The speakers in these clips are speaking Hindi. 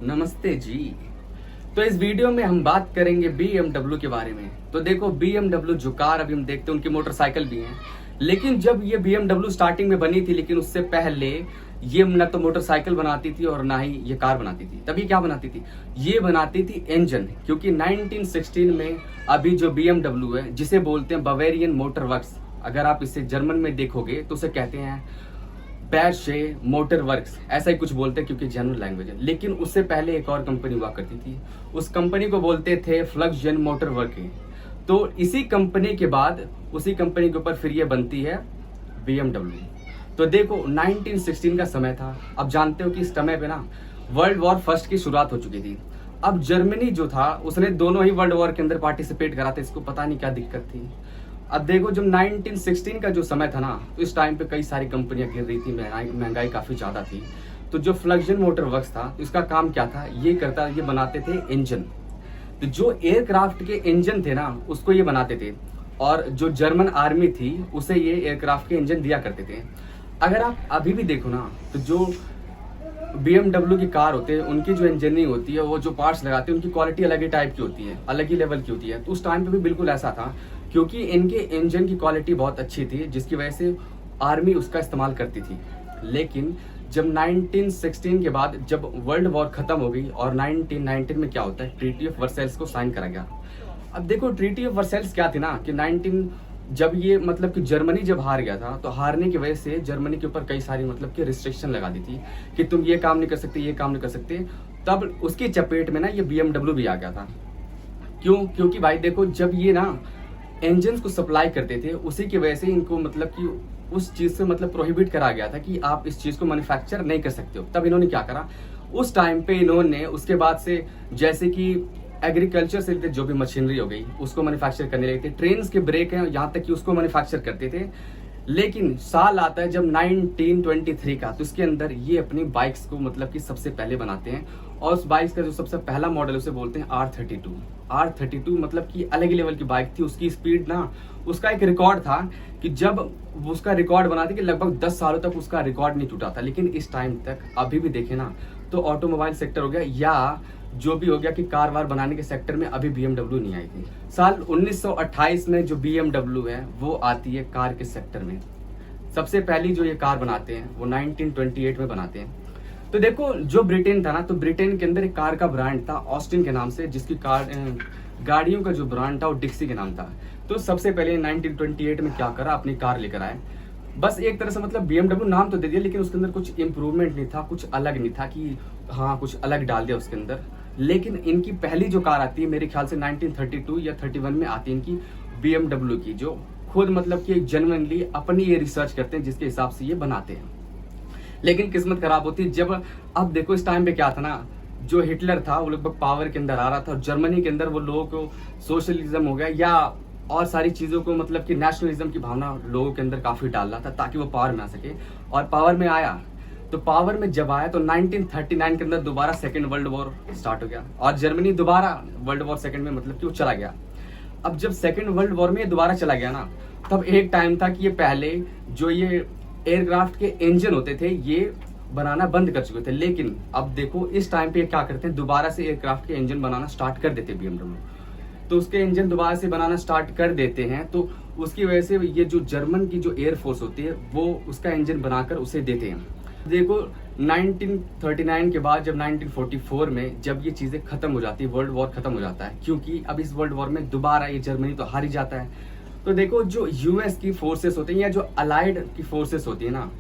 नमस्ते जी। तो इस वीडियो में हम बात करेंगे BMW के बारे में। तो देखो BMW जो कार अभी हम देखते हैं उनकी मोटरसाइकिल भी हैं, लेकिन जब ये BMW स्टार्टिंग में बनी थी, लेकिन उससे पहले ये न तो मोटरसाइकिल बनाती थी और ना ही ये कार बनाती थी। तभी क्या बनाती थी, ये बनाती थी इंजन। क्योंकि 1916 में अभी जो BMW है, जिसे बोलते हैं बवेरियन मोटर वर्क्स, अगर आप इसे जर्मन में देखोगे तो उसे कहते हैं बैशे मोटर वर्क्स, ऐसा ही कुछ बोलते हैं क्योंकि जनरल लैंग्वेज है। लेकिन उससे पहले एक और कंपनी हुआ करती थी, उस कंपनी को बोलते थे फ्लक्सजन मोटर वर्किंग। तो इसी कंपनी के बाद उसी कंपनी के ऊपर फिर ये बनती है BMW। तो देखो 1916 का समय था। अब जानते हो कि इस समय पे ना वर्ल्ड वॉर फर्स्ट की शुरुआत हो चुकी थी। अब जर्मनी जो था उसने दोनों ही वर्ल्ड वॉर के अंदर पार्टिसिपेट करा था, इसको पता नहीं क्या दिक्कत थी। अब देखो जब 1916 का जो समय था ना, तो इस टाइम पे कई सारी कंपनियां गिर रही थी, महंगाई काफी ज्यादा थी। तो जो फ्लक्सजन मोटर वर्क्स था, इसका काम क्या था, ये बनाते थे इंजन। तो जो एयरक्राफ्ट के इंजन थे ना, उसको ये बनाते थे। और जो जर्मन आर्मी थी उसे ये एयरक्राफ्ट के इंजन दिया करते थे। अगर आप अभी भी देखो ना, तो जो BMW की कार होते हैं, उनकी जो इंजीनियरिंग होती है, वो जो पार्ट्स लगाते हैं, उनकी क्वालिटी अलग ही टाइप की होती है, अलग ही लेवल की होती है। तो उस टाइम पे भी बिल्कुल ऐसा था, क्योंकि इनके इंजन की क्वालिटी बहुत अच्छी थी, जिसकी वजह से आर्मी उसका इस्तेमाल करती थी। लेकिन जब 1916 के बाद जब वर्ल्ड वॉर खत्म हो गई और 1919 में क्या होता है, ट्रीटी ऑफ वर्सेल्स को साइन करा गया। अब देखो ट्रीटी ऑफ वर्सेल्स क्या थी ना, कि 19 जब ये मतलब कि जर्मनी जब हार गया था, तो हारने की वजह से जर्मनी के ऊपर कई सारी मतलब कि रिस्ट्रिक्शन लगा दी थी कि तुम ये काम नहीं कर सकते, ये काम नहीं कर सकते। तब उसकी चपेट में ना ये BMW भी आ गया था। क्यों? क्योंकि भाई देखो जब ये ना इंजन को सप्लाई करते थे, उसी की वजह से इनको मतलब कि उस चीज से मतलब प्रोहिबिट करा गया था कि आप इस चीज को मैन्युफैक्चर नहीं कर सकते हो। तब इन्होंने क्या करा, उस टाइम पे इन्होंने उसके बाद से जैसे कि एग्रीकल्चर से रिलेटेड जो भी मशीनरी हो गई उसको मैन्युफैक्चर करने लगे थे। ट्रेन के ब्रेक हैं, यहाँ तक कि उसको मैन्युफैक्चर करते थे। लेकिन साल आता है जब 1923 का, तो इसके अंदर ये अपनी बाइक्स को मतलब कि सबसे पहले बनाते हैं। और उस बाइक्स का जो सबसे पहला मॉडल उसे बोलते हैं R32। R32 मतलब कि अलग ही लेवल की बाइक थी। उसकी स्पीड ना, उसका एक रिकॉर्ड था कि जब उसका रिकॉर्ड बनाते कि लगभग 10 सालों तक उसका रिकॉर्ड नहीं टूटा था। लेकिन इस टाइम तक अभी भी देखे ना, तो ऑटोमोबाइल सेक्टर हो गया या जो भी हो गया कि कार वार बनाने के सेक्टर में अभी BMW नहीं आई थी। साल 1928 में जो BMW है वो आती है कार के सेक्टर में। सबसे पहली जो ये कार बनाते हैं वो 1928 में बनाते हैं। तो देखो जो ब्रिटेन था ना, तो ब्रिटेन के अंदर एक कार का ब्रांड था ऑस्टिन के नाम से, जिसकी कार गाड़ियों का जो ब्रांड था वो डिक्सी के नाम था। तो सबसे पहले 1928 में क्या करा, अपनी कार लेकर आए। बस एक तरह से मतलब BMW नाम तो दे दिया, लेकिन उसके अंदर कुछ इंप्रूवमेंट नहीं था, कुछ अलग नहीं था कि हाँ कुछ अलग डाल दिया उसके अंदर। लेकिन इनकी पहली जो कार आती है मेरे ख्याल से 1932 या 31 में आती है इनकी BMW की, जो खुद मतलब कि जेन्युइनली अपनी ये रिसर्च करते हैं जिसके हिसाब से ये बनाते हैं। लेकिन किस्मत खराब होती है जब, अब देखो इस टाइम पे क्या था ना, जो हिटलर था वो लगभग पावर के अंदर आ रहा था, और जर्मनी के अंदर वो लोगों को सोशलिज्म हो गया या और सारी चीजों को मतलब कि नेशनलिज्म की भावना लोगों के अंदर काफी डाल रहा था ताकि वो पावर में आ सके। और पावर में आया, तो पावर में जब आया तो 1939 के अंदर दोबारा सेकेंड वर्ल्ड वॉर स्टार्ट हो गया, और जर्मनी दोबारा वर्ल्ड वॉर सेकेंड में मतलब कि वो चला गया। अब जब सेकेंड वर्ल्ड वॉर में दोबारा चला गया ना, तब एक टाइम था कि ये पहले जो ये एयरक्राफ्ट के इंजन होते थे ये बनाना बंद कर चुके थे। लेकिन अब देखो इस टाइम पे क्या करते हैं, दोबारा से एयरक्राफ्ट के इंजन बनाना स्टार्ट कर देते BMW। तो उसके इंजन दोबारा से बनाना स्टार्ट कर देते हैं, तो उसकी वजह से ये जो जर्मन की जो एयरफोर्स होती है वो उसका इंजन बनाकर उसे देते हैं। देखो 1939 के बाद जब 1944 में जब ये चीजें खत्म हो जाती है, वर्ल्ड वॉर खत्म हो जाता है, क्योंकि अब इस वर्ल्ड वॉर में दोबारा ये जर्मनी तो हार ही जाता है। तो देखो जो US की फोर्सेस होती हैं या जो अलाइड की फोर्सेस होती है ना,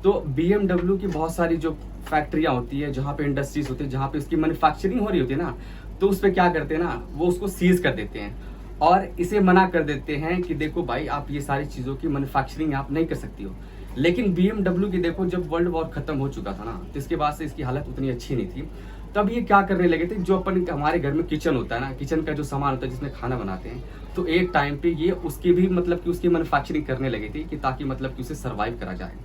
तो BMW की बहुत सारी जो फैक्ट्रियां होती है, जहाँ पे इंडस्ट्रीज होती है, जहाँ पे उसकी मैन्युफैक्चरिंग हो रही होती है ना, तो उस पर क्या करते हैं ना, वो उसको सीज कर देते हैं और इसे मना कर देते हैं कि देखो भाई आप ये सारी चीजों की मैन्युफैक्चरिंग आप नहीं कर सकती हो। लेकिन BMW की देखो जब वर्ल्ड वॉर खत्म हो चुका था ना, तो इसके बाद से इसकी हालत उतनी अच्छी नहीं थी। तब ये क्या करने लगे थे, जो अपन हमारे घर में किचन होता है ना, किचन का जो सामान होता है जिसमें खाना बनाते हैं, तो एक टाइम पे ये उसकी भी मतलब कि उसकी मैन्युफैक्चरिंग करने लगे थे कि ताकि मतलब कि उसे सर्वाइव करा जाए।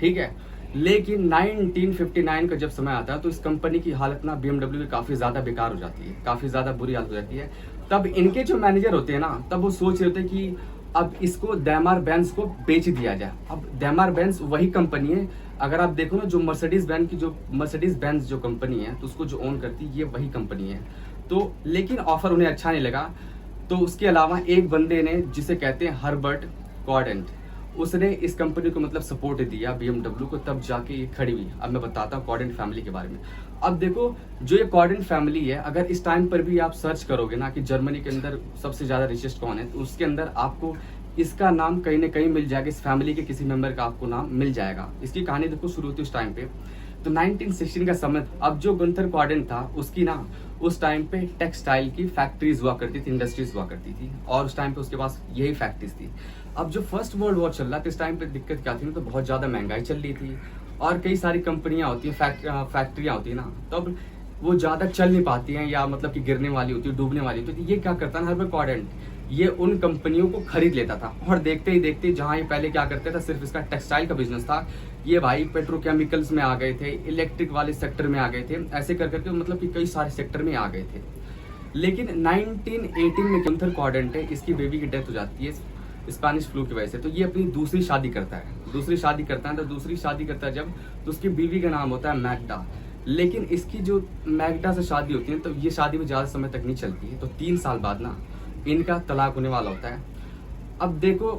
ठीक है। लेकिन 1959 का जब समय आता है तो इस कंपनी की हालत ना BMW की काफी ज्यादा बेकार हो जाती है, काफी ज्यादा बुरी हालत हो जाती है। तब इनके जो मैनेजर होते हैं ना, तब वो सोच रहे होते हैं कि अब इसको दैमार बेंज को बेच दिया जाए। अब दैमार बेंज वही कंपनी है अगर आप देखो ना, जो मर्सिडीज बेंज जो कंपनी है, तो उसको जो ओन करती है ये वही कंपनी है। तो लेकिन ऑफर उन्हें अच्छा नहीं लगा, तो उसके अलावा एक बंदे ने, जिसे कहते हैं हर्बर्ट कॉर्डेंट, उसने इस कंपनी को मतलब सपोर्ट दिया BMW को, तब जाके ये खड़ी हुई। अब मैं बताता हूँ कॉर्डेंट फैमिली के बारे में। अब देखो, जो ये कॉर्डेंट फैमिली है, अगर इस टाइम पर भी आप सर्च करोगे ना कि जर्मनी के अंदर सबसे ज्यादा रिचेस्ट कौन है, तो उसके अंदर आपको इसका नाम कहीं ना कहीं मिल जाएगा, इस फैमिली के किसी मेंबर का आपको नाम मिल जाएगा। इसकी कहानी देखो शुरू होती उस टाइम पे, तो 1916 का समय। अब जो गुंथर कॉर्डेंट था, उसकी ना उस टाइम पे टेक्सटाइल की फैक्ट्रीज हुआ करती थी, इंडस्ट्रीज हुआ करती थी, और उस टाइम पे उसके पास यही फैक्ट्रीज थी। अब जो फर्स्ट वर्ल्ड वॉर चल रहा था, इस टाइम पे दिक्कत क्या थी ना, तो बहुत ज्यादा महंगाई चल रही थी, और कई सारी कंपनियां होती हैं, फैक्ट्रियां होती है ना, तब वो ज्यादा चल नहीं पाती हैं, या मतलब कि गिरने वाली होती है, डूबने वाली होती है। तो ये क्या करता ना, हर्बर्ट कॉर्डेंट, ये उन कंपनियों को खरीद लेता था, और देखते ही देखते जहां ये पहले क्या करते था, सिर्फ इसका टेक्सटाइल का बिजनेस था, ये भाई पेट्रोकेमिकल्स में आ गए थे, इलेक्ट्रिक वाले सेक्टर में आ गए थे, ऐसे कर करके मतलब कि कई सारे सेक्टर में आ गए थे। लेकिन 1918 में गुंथर कॉर्डेंट है, इसकी बेबी की डेथ हो जाती है स्पेनिश फ्लू की वजह से। तो ये अपनी दूसरी शादी करता है, तो दूसरी शादी करता है जब, तो उसकी बीवी का नाम होता है मैग्डा। लेकिन इसकी जो मैग्डा से शादी होती है, तो ये शादी में ज्यादा समय तक नहीं चलती है, तो 3 साल बाद ना इनका तलाक होने वाला होता है। अब देखो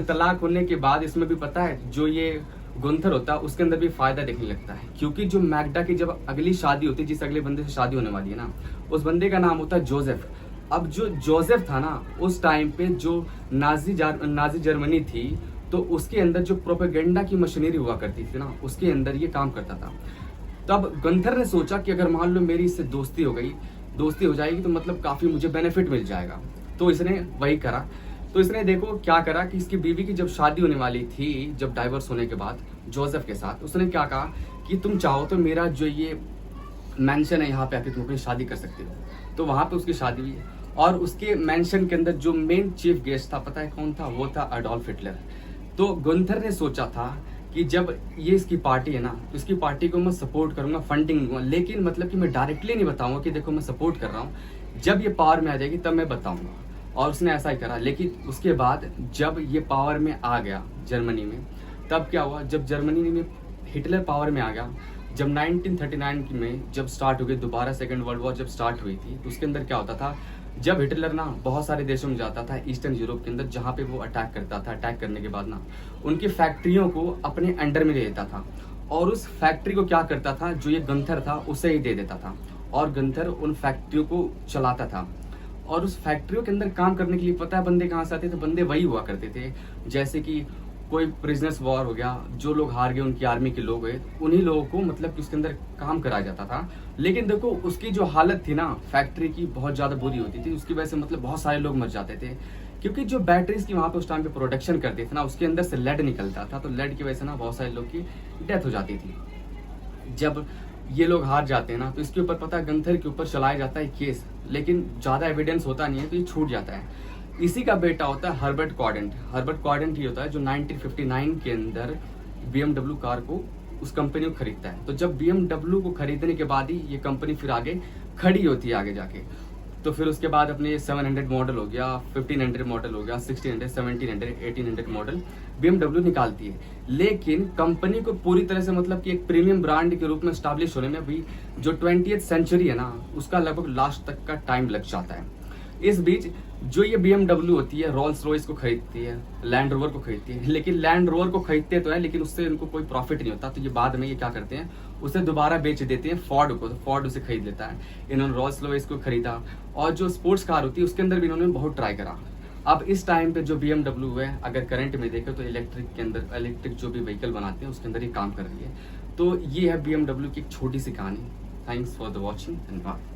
तलाक होने के बाद इसमें भी पता है, जो ये गुंथर होता है उसके अंदर भी फायदा देखने लगता है, क्योंकि जो मैग्डा की जब अगली शादी होती है, जिस अगले बंदे से शादी होने वाली है ना, उस बंदे का नाम होता है जोसेफ। अब जो जोसेफ था ना, उस टाइम पे जो नाजी जर्मनी थी, तो उसके अंदर जो प्रोपेगेंडा की मशीनरी हुआ करती थी ना, उसके अंदर ये काम करता था। तब गुंथर ने सोचा कि अगर मान लो मेरी इससे दोस्ती हो जाएगी, तो मतलब काफी मुझे बेनिफिट मिल जाएगा। तो इसने वही करा। तो इसने देखो क्या करा कि इसकी बीवी की जब शादी होने वाली थी, जब डाइवर्स होने के बाद जोसेफ के साथ, उसने क्या कहा कि तुम चाहो तो मेरा जो ये मेंशन है, यहाँ पे आके तुम अपनी शादी कर सकते हो। तो वहां पे उसकी शादी हुई, और उसके मेंशन के अंदर जो मेन चीफ गेस्ट था, पता है कौन था? वो था एडोल्फ हिटलर। तो गुंथर ने सोचा था कि जब ये इसकी पार्टी है ना, तो इसकी पार्टी को मैं सपोर्ट करूंगा, फंडिंग दूंगा, लेकिन मतलब कि मैं डायरेक्टली नहीं बताऊंगा कि देखो मैं सपोर्ट कर रहा हूँ, जब ये पावर में आ जाएगी तब मैं बताऊंगा। और उसने ऐसा ही करा। लेकिन उसके बाद जब ये पावर में आ गया जर्मनी में, तब क्या हुआ, जब जर्मनी में हिटलर पावर में आ गया, जब 1939 में जब स्टार्ट हो गई दोबारा सेकेंड वर्ल्ड वॉर जब स्टार्ट हुई थी, तो उसके अंदर क्या होता था, जब हिटलर ना बहुत सारे देशों में जाता था ईस्टर्न यूरोप के अंदर, जहाँ पे वो अटैक करता था, अटैक करने के बाद ना उनकी फैक्ट्रियों को अपने अंडर में ले लेता था, और उस फैक्ट्री को क्या करता था, जो ये गंथर था उसे ही दे देता था, और गंथर उन फैक्ट्रियों को चलाता था। और उस फैक्ट्रियों के अंदर काम करने के लिए पता है बंदे कहाँ से आते थे? बंदे वही हुआ करते थे, जैसे कि कोई प्रिजनर्स वॉर हो गया, जो लोग हार गए उनकी आर्मी के लोग गए, उन्हीं लोगों को मतलब कि उसके अंदर काम कराया जाता था। लेकिन देखो उसकी जो हालत थी ना फैक्ट्री की, बहुत ज्यादा बुरी होती थी, उसकी वजह से मतलब बहुत सारे लोग मर जाते थे, क्योंकि जो बैटरीज की वहां पे उस टाइम पे प्रोडक्शन करते थे ना, उसके अंदर से लेड निकलता था, तो लेड की वजह से ना बहुत सारे लोग की डेथ हो जाती थी। जब ये लोग हार जाते हैं ना, तो इसके ऊपर पता है गंथर के ऊपर चलाया जाता है केस, लेकिन ज्यादा एविडेंस होता नहीं है, तो ये छूट जाता है। इसी का बेटा होता है हर्बर्ट कॉर्डेंट ही होता है जो 1959 के अंदर BMW कार को, उस कंपनी को खरीदता है। तो जब BMW को खरीदने के बाद ही ये कंपनी फिर आगे खड़ी होती है आगे जाके। तो फिर उसके बाद अपने 700 मॉडल हो गया, 1500 मॉडल हो गया, 1600, 1700, 1800 मॉडल BMW निकालती है। लेकिन कंपनी को पूरी तरह से मतलब कि एक प्रीमियम ब्रांड के रूप में स्टैब्लिश होने में भी जो 20th सेंचुरी है ना, उसका लगभग लास्ट तक का टाइम लग जाता है। इस बीच जो ये BMW होती है, रोल्स रॉयस को खरीदती है, लैंड रोवर को खरीदती है, लेकिन लैंड रोवर को खरीदते तो है, लेकिन उससे इनको कोई प्रॉफिट नहीं होता। तो ये बाद में ये क्या करते हैं, उसे दोबारा बेच देते हैं फोर्ड को, तो फोर्ड उसे खरीद लेता है। इन्होंने रोल्स रॉयस को खरीदा, और जो स्पोर्ट्स कार होती है उसके अंदर भी इन्होंने बहुत ट्राई करा। अब इस टाइम पे जो BMW है, अगर करंट में देखें तो इलेक्ट्रिक जो भी व्हीकल बनाते हैं उसके अंदर ये काम कर रही है। तो ये है BMW की एक छोटी सी कहानी। Thanks for the watching and bye.